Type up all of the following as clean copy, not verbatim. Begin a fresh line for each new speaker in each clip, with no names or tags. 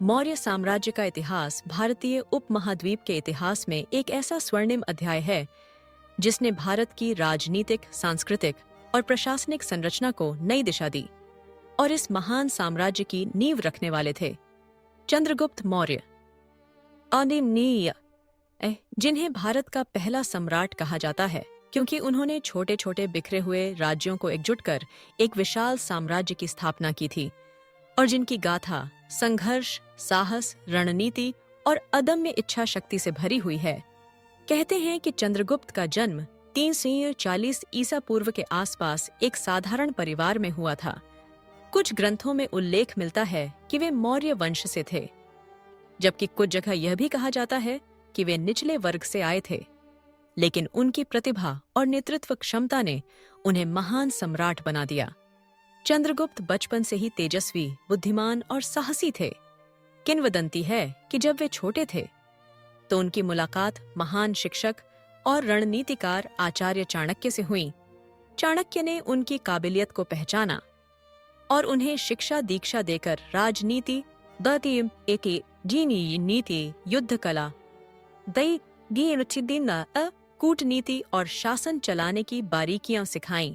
मौर्य साम्राज्य का इतिहास भारतीय उपमहाद्वीप के इतिहास में एक ऐसा स्वर्णिम अध्याय है जिसने भारत की राजनीतिक, सांस्कृतिक और प्रशासनिक संरचना को नई दिशा दी। और इस महान साम्राज्य की नींव रखने वाले थे चंद्रगुप्त मौर्य, अनिर्णीय, जिन्हें भारत का पहला सम्राट कहा जाता है क्योंकि उन्होंने छोटे छोटे बिखरे हुए राज्यों को एकजुट कर एक विशाल साम्राज्य की स्थापना की थी और जिनकी गाथा संघर्ष, साहस, रणनीति और अदम्य इच्छा शक्ति से भरी हुई है। कहते हैं कि चंद्रगुप्त का जन्म 340 ईसा पूर्व के आसपास एक साधारण परिवार में हुआ था। कुछ ग्रंथों में उल्लेख मिलता है कि वे मौर्य वंश से थे, जबकि कुछ जगह यह भी कहा जाता है कि वे निचले वर्ग से आए थे। लेकिन उनकी प्रतिभा और नेतृत्व क्षमता ने उन्हें महान सम्राट बना दिया। चंद्रगुप्त बचपन से ही तेजस्वी, बुद्धिमान और साहसी थे। किंवदंती है कि जब वे छोटे थे तो उनकी मुलाकात महान शिक्षक और रणनीतिकार आचार्य चाणक्य से हुई। चाणक्य ने उनकी काबिलियत को पहचाना और उन्हें शिक्षा दीक्षा देकर राजनीति, नीति, युद्ध कला, कूटनीति और शासन चलाने की बारीकियां सिखाईं।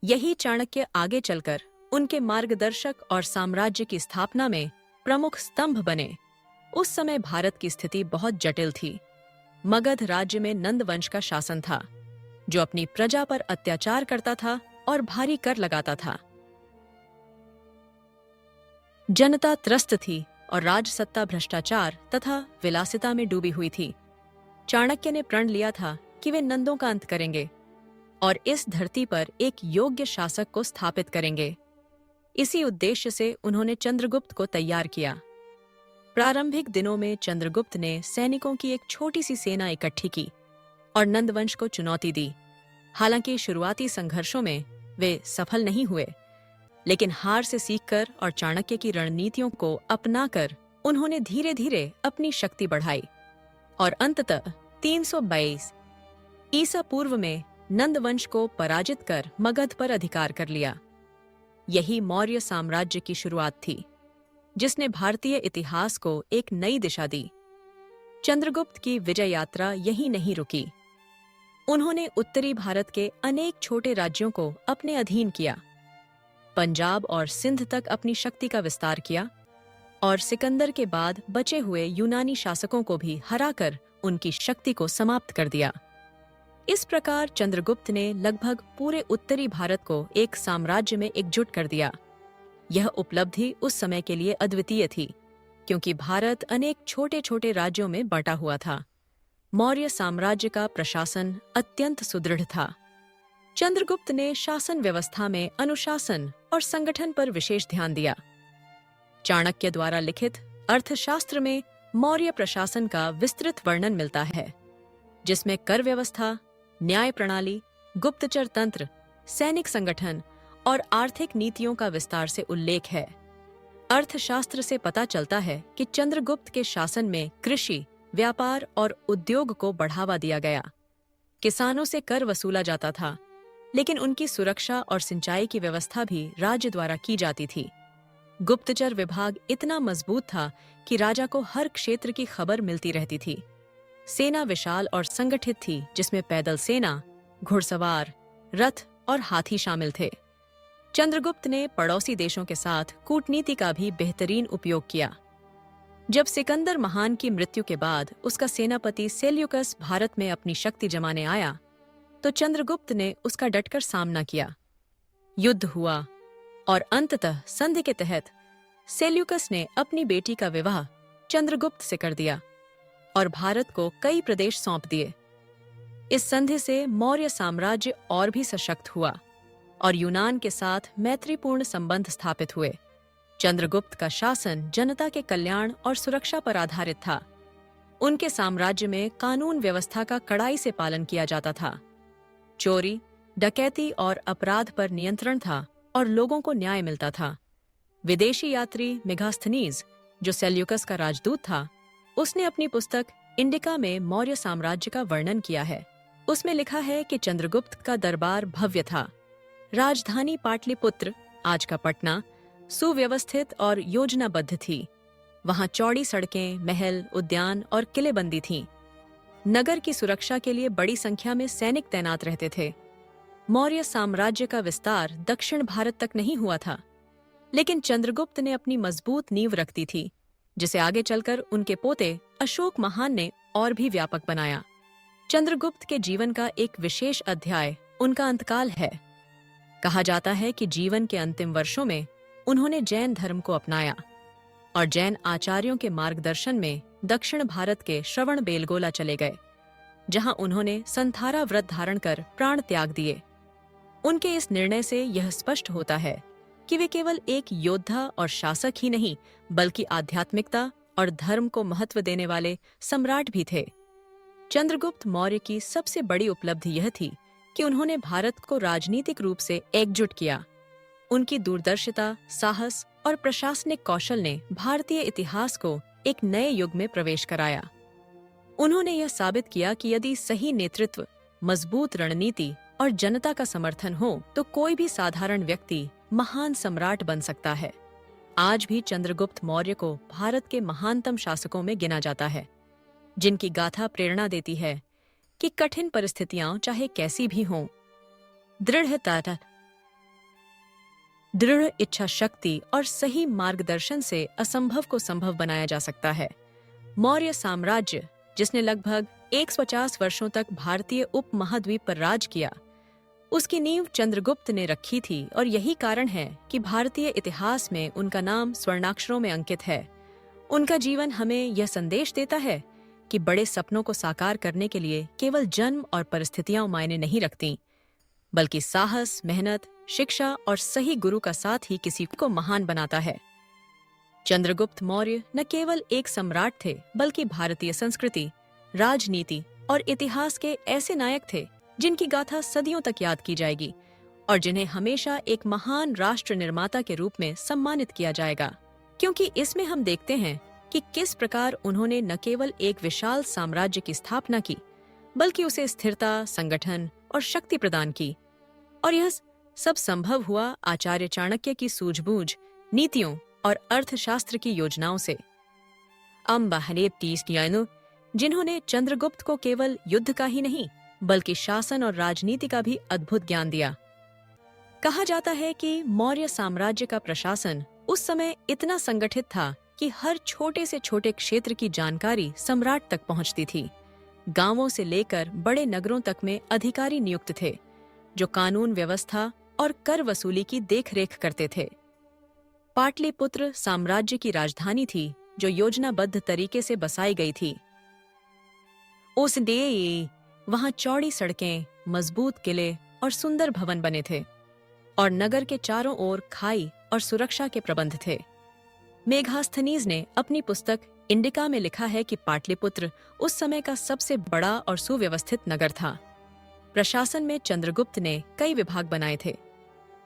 यही चाणक्य आगे चलकर उनके मार्गदर्शक और साम्राज्य की स्थापना में प्रमुख स्तंभ बने। उस समय भारत की स्थिति बहुत जटिल थी। मगध राज्य में नंद वंश का शासन था, जो अपनी प्रजा पर अत्याचार करता था और भारी कर लगाता था। जनता त्रस्त थी और राजसत्ता भ्रष्टाचार तथा विलासिता में डूबी हुई थी। चाणक्य ने प्रण लिया था कि वे नंदों का अंत करेंगे और इस धरती पर एक योग्य शासक को स्थापित करेंगे। इसी उद्देश्य से उन्होंने चंद्रगुप्त को तैयार किया। प्रारंभिक दिनों में चंद्रगुप्त ने सैनिकों की एक छोटी सी सेना इकट्ठी की और नंदवंश को चुनौती दी। हालांकि शुरुआती संघर्षों में वे सफल नहीं हुए, लेकिन हार से सीखकर और चाणक्य की रणनीतियों को अपनाकर उन्होंने धीरे धीरे अपनी शक्ति बढ़ाई और अंततः 322 ईसा पूर्व में नंदवंश को पराजित कर मगध पर अधिकार कर लिया। यही मौर्य साम्राज्य की शुरुआत थी, जिसने भारतीय इतिहास को एक नई दिशा दी। चंद्रगुप्त की विजय यात्रा यहीं नहीं रुकी। उन्होंने उत्तरी भारत के अनेक छोटे राज्यों को अपने अधीन किया, पंजाब और सिंध तक अपनी शक्ति का विस्तार किया और सिकंदर के बाद बचे हुए यूनानी शासकों को भी हराकर उनकी शक्ति को समाप्त कर दिया। इस प्रकार चंद्रगुप्त ने लगभग पूरे उत्तरी भारत को एक साम्राज्य में एकजुट कर दिया। यह उपलब्धि उस समय के लिए अद्वितीय थी, क्योंकि भारत अनेक छोटे छोटे राज्यों में बंटा हुआ था। मौर्य साम्राज्य का प्रशासन अत्यंत सुदृढ़ था। चंद्रगुप्त ने शासन व्यवस्था में अनुशासन और संगठन पर विशेष ध्यान दिया। चाणक्य द्वारा लिखित अर्थशास्त्र में मौर्य प्रशासन का विस्तृत वर्णन मिलता है, जिसमें कर व्यवस्था, न्याय प्रणाली, गुप्तचर तंत्र, सैनिक संगठन और आर्थिक नीतियों का विस्तार से उल्लेख है। अर्थशास्त्र से पता चलता है कि चंद्रगुप्त के शासन में कृषि, व्यापार और उद्योग को बढ़ावा दिया गया। किसानों से कर वसूला जाता था, लेकिन उनकी सुरक्षा और सिंचाई की व्यवस्था भी राज्य द्वारा की जाती थी। गुप्तचर विभाग इतना मजबूत था कि राजा को हर क्षेत्र की खबर मिलती रहती थी। सेना विशाल और संगठित थी, जिसमें पैदल सेना, घुड़सवार, रथ और हाथी शामिल थे। चंद्रगुप्त ने पड़ोसी देशों के साथ कूटनीति का भी बेहतरीन उपयोग किया। जब सिकंदर महान की मृत्यु के बाद उसका सेनापति सेल्यूकस भारत में अपनी शक्ति जमाने आया, तो चंद्रगुप्त ने उसका डटकर सामना किया। युद्ध हुआ और अंततः संधि के तहत सेल्यूकस ने अपनी बेटी का विवाह चंद्रगुप्त से कर दिया और भारत को कई प्रदेश सौंप दिए। इस संधि से मौर्य साम्राज्य और भी सशक्त हुआ और यूनान के साथ मैत्रीपूर्ण संबंध स्थापित हुए। चंद्रगुप्त का शासन जनता के कल्याण और सुरक्षा पर आधारित था। उनके साम्राज्य में कानून व्यवस्था का कड़ाई से पालन किया जाता था। चोरी, डकैती और अपराध पर नियंत्रण था और लोगों को न्याय मिलता था। विदेशी यात्री मेगास्थनीज, जो सेल्यूकस का राजदूत था, उसने अपनी पुस्तक इंडिका में मौर्य साम्राज्य का वर्णन किया है। उसमें लिखा है कि चंद्रगुप्त का दरबार भव्य था। राजधानी पाटलिपुत्र, आज का पटना, सुव्यवस्थित और योजनाबद्ध थी। वहां चौड़ी सड़कें, महल, उद्यान और किलेबंदी थीं। नगर की सुरक्षा के लिए बड़ी संख्या में सैनिक तैनात रहते थे। मौर्य साम्राज्य का विस्तार दक्षिण भारत तक नहीं हुआ था, लेकिन चंद्रगुप्त ने अपनी मजबूत नींव रख दी थी, जिसे आगे चलकर उनके पोते अशोक महान ने और भी व्यापक बनाया। चंद्रगुप्त के जीवन का एक विशेष अध्याय उनका अंतकाल है। कहा जाता है कि जीवन के अंतिम वर्षों में उन्होंने जैन धर्म को अपनाया और जैन आचार्यों के मार्गदर्शन में दक्षिण भारत के श्रवणबेलगोला चले गए, जहां उन्होंने संथारा व्रत धारण कर प्राण त्याग दिए। उनके इस निर्णय से यह स्पष्ट होता है कि वे केवल एक योद्धा और शासक ही नहीं, बल्कि आध्यात्मिकता और धर्म को महत्व देने वाले सम्राट भी थे। चंद्रगुप्त मौर्य की सबसे बड़ी उपलब्धि यह थी कि उन्होंने भारत को राजनीतिक रूप से एकजुट किया। उनकी दूरदर्शिता, साहस और प्रशासनिक कौशल ने भारतीय इतिहास को एक नए युग में प्रवेश कराया। उन्होंने यह साबित किया कि यदि सही नेतृत्व, मजबूत रणनीति और जनता का समर्थन हो तो कोई भी साधारण व्यक्ति महान सम्राट बन सकता है। आज भी चंद्रगुप्त मौर्य को भारत के महानतम शासकों में गिना जाता है, जिनकी गाथा प्रेरणा देती है कि कठिन परिस्थितियां चाहे कैसी भी हों, दृढ़ इच्छा शक्ति और सही मार्गदर्शन से असंभव को संभव बनाया जा सकता है। मौर्य साम्राज्य, जिसने लगभग 150 वर्षों तक भारतीय उपमहाद्वीप पर राज किया, उसकी नींव चंद्रगुप्त ने रखी थी और यही कारण है कि भारतीय इतिहास में उनका नाम स्वर्णाक्षरों में अंकित है। उनका जीवन हमें यह संदेश देता है कि बड़े सपनों को साकार करने के लिए केवल जन्म और परिस्थितियां मायने नहीं रखती, बल्कि साहस, मेहनत, शिक्षा और सही गुरु का साथ ही किसी को महान बनाता है। चंद्रगुप्त मौर्य न केवल एक सम्राट थे, बल्कि भारतीय संस्कृति, राजनीति और इतिहास के ऐसे नायक थे जिनकी गाथा सदियों तक याद की जाएगी और जिन्हें हमेशा एक महान राष्ट्र निर्माता के रूप में सम्मानित किया जाएगा, क्योंकि इसमें हम देखते हैं कि किस प्रकार उन्होंने न केवल एक विशाल साम्राज्य की स्थापना की, बल्कि उसे स्थिरता, संगठन और शक्ति प्रदान की। और यह सब संभव हुआ आचार्य चाणक्य की सूझबूझ, नीतियों और अर्थशास्त्र की योजनाओं से। जिन्होंने चंद्रगुप्त को केवल युद्ध का ही नहीं, बल्कि शासन और राजनीति का भी अद्भुत ज्ञान दिया। कहा जाता है कि मौर्य साम्राज्य का प्रशासन उस समय इतना संगठित था कि हर छोटे से छोटे क्षेत्र की जानकारी सम्राट तक पहुंचती थी। गांवों से लेकर बड़े नगरों तक में अधिकारी नियुक्त थे, जो कानून व्यवस्था और कर वसूली की देखरेख करते थे। पाटलिपुत्र साम्राज्य की राजधानी थी, जो योजनाबद्ध तरीके से बसाई गई थी। वहां चौड़ी सड़कें, मजबूत किले और सुंदर भवन बने थे, और नगर के चारों ओर खाई और सुरक्षा के प्रबंध थे। मेघास्थनीज ने अपनी पुस्तक इंडिका में लिखा है कि पाटलिपुत्र उस समय का सबसे बड़ा और सुव्यवस्थित नगर था। प्रशासन में चंद्रगुप्त ने कई विभाग बनाए थे,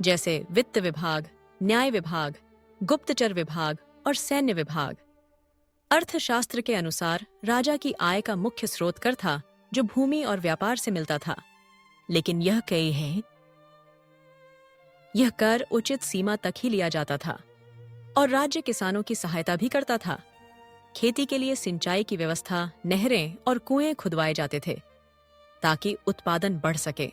जैसे वित्त विभाग, न्याय विभाग, गुप्तचर विभाग और सैन्य विभाग। अर्थशास्त्र के अनुसार राजा की आय का मुख्य स्रोत कर था, जो भूमि और व्यापार से मिलता था, लेकिन यह कर उचित सीमा तक ही लिया जाता था और राज्य किसानों की सहायता भी करता था। खेती के लिए सिंचाई की व्यवस्था, नहरें और कुएं खुदवाए जाते थे ताकि उत्पादन बढ़ सके।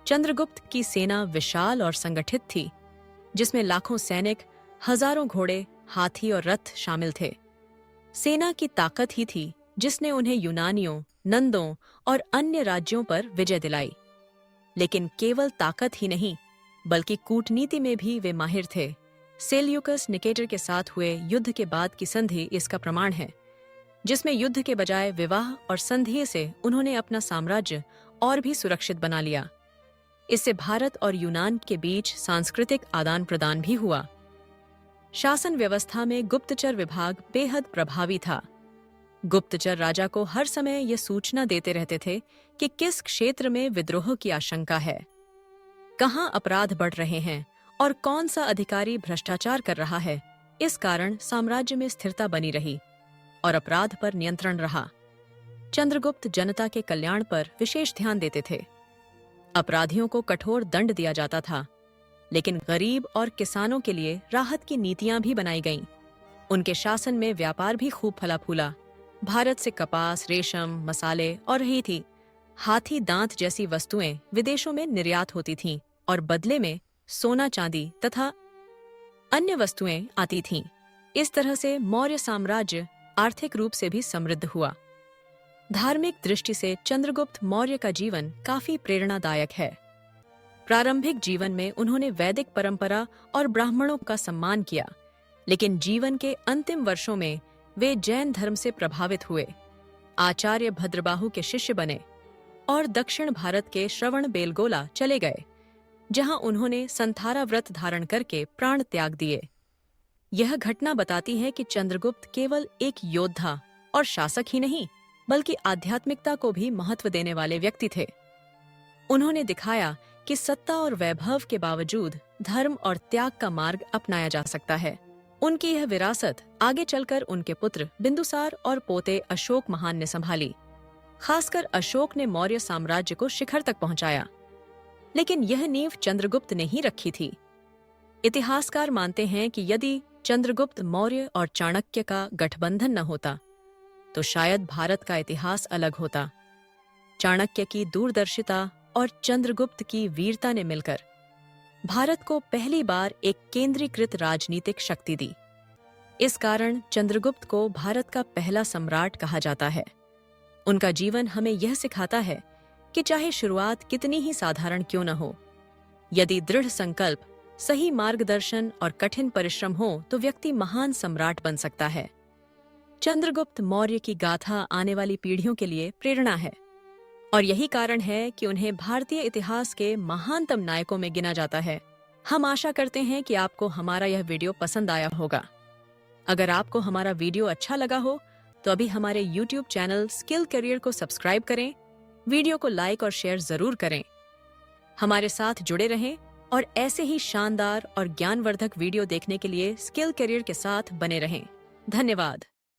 चंद्रगुप्त की सेना विशाल और संगठित थी, जिसमें लाखों सैनिक, हजारों घोड़े, हाथी और रथ शामिल थे। सेना की ताकत ही थी जिसने उन्हें यूनानियों, नंदों और अन्य राज्यों पर विजय दिलाई। लेकिन केवल ताकत ही नहीं, बल्कि कूटनीति में भी वे माहिर थे। सेल्यूकस निकेटर के साथ हुए युद्ध के बाद की संधि इसका प्रमाण है, जिसमें युद्ध के बजाय विवाह और संधि से उन्होंने अपना साम्राज्य और भी सुरक्षित बना लिया। इससे भारत और यूनान के बीच सांस्कृतिक आदान प्रदान भी हुआ। शासन व्यवस्था में गुप्तचर विभाग बेहद प्रभावी था। गुप्तचर राजा को हर समय यह सूचना देते रहते थे कि किस क्षेत्र में विद्रोह की आशंका है, कहां अपराध बढ़ रहे हैं और कौन सा अधिकारी भ्रष्टाचार कर रहा है। इस कारण साम्राज्य में स्थिरता बनी रही और अपराध पर नियंत्रण रहा। चंद्रगुप्त जनता के कल्याण पर विशेष ध्यान देते थे। अपराधियों को कठोर दंड दिया जाता था, लेकिन गरीब और किसानों के लिए राहत की नीतियां भी बनाई गईं। उनके शासन में व्यापार भी खूब फला फूला। भारत से कपास, रेशम, मसाले और रही थी हाथी दांत जैसी वस्तुएं विदेशों में निर्यात होती थीं और बदले में सोना, चांदी तथा अन्य वस्तुएं आती थीं। इस तरह से मौर्य साम्राज्य आर्थिक रूप से भी समृद्ध हुआ। धार्मिक दृष्टि से चंद्रगुप्त मौर्य का जीवन काफी प्रेरणादायक है। प्रारंभिक जीवन में उन्होंने वैदिक परंपरा और ब्राह्मणों का सम्मान किया, लेकिन जीवन के अंतिम वर्षों में वे जैन धर्म से प्रभावित हुए, आचार्य भद्रबाहु के शिष्य बने और दक्षिण भारत के श्रवण बेलगोला चले गए, जहां उन्होंने संथारा व्रत धारण करके प्राण त्याग दिए। यह घटना बताती है कि चंद्रगुप्त केवल एक योद्धा और शासक ही नहीं, बल्कि आध्यात्मिकता को भी महत्व देने वाले व्यक्ति थे। उन्होंने दिखाया कि सत्ता और वैभव के बावजूद धर्म और त्याग का मार्ग अपनाया जा सकता है। उनकी यह विरासत आगे चलकर उनके पुत्र बिंदुसार और पोते अशोक महान ने संभाली। खासकर अशोक ने मौर्य साम्राज्य को शिखर तक पहुंचाया, लेकिन यह नींव चंद्रगुप्त ने ही रखी थी। इतिहासकार मानते हैं कि यदि चंद्रगुप्त मौर्य और चाणक्य का गठबंधन न होता, तो शायद भारत का इतिहास अलग होता। चाणक्य की दूरदर्शिता और चंद्रगुप्त की वीरता ने मिलकर भारत को पहली बार एक केंद्रीकृत राजनीतिक शक्ति दी। इस कारण चंद्रगुप्त को भारत का पहला सम्राट कहा जाता है। उनका जीवन हमें यह सिखाता है कि चाहे शुरुआत कितनी ही साधारण क्यों न हो, यदि दृढ़ संकल्प, सही मार्गदर्शन और कठिन परिश्रम हो तो व्यक्ति महान सम्राट बन सकता है। चंद्रगुप्त मौर्य की गाथा आने वाली पीढ़ियों के लिए प्रेरणा है और यही कारण है कि उन्हें भारतीय इतिहास के महानतम नायकों में गिना जाता है। हम आशा करते हैं कि आपको हमारा यह वीडियो पसंद आया होगा। अगर आपको हमारा वीडियो अच्छा लगा हो तो अभी हमारे YouTube चैनल स्किल करियर को सब्सक्राइब करें, वीडियो को लाइक और शेयर जरूर करें। हमारे साथ जुड़े रहें और ऐसे ही शानदार और ज्ञानवर्धक वीडियो देखने के लिए स्किल करियर के साथ बने रहें। धन्यवाद।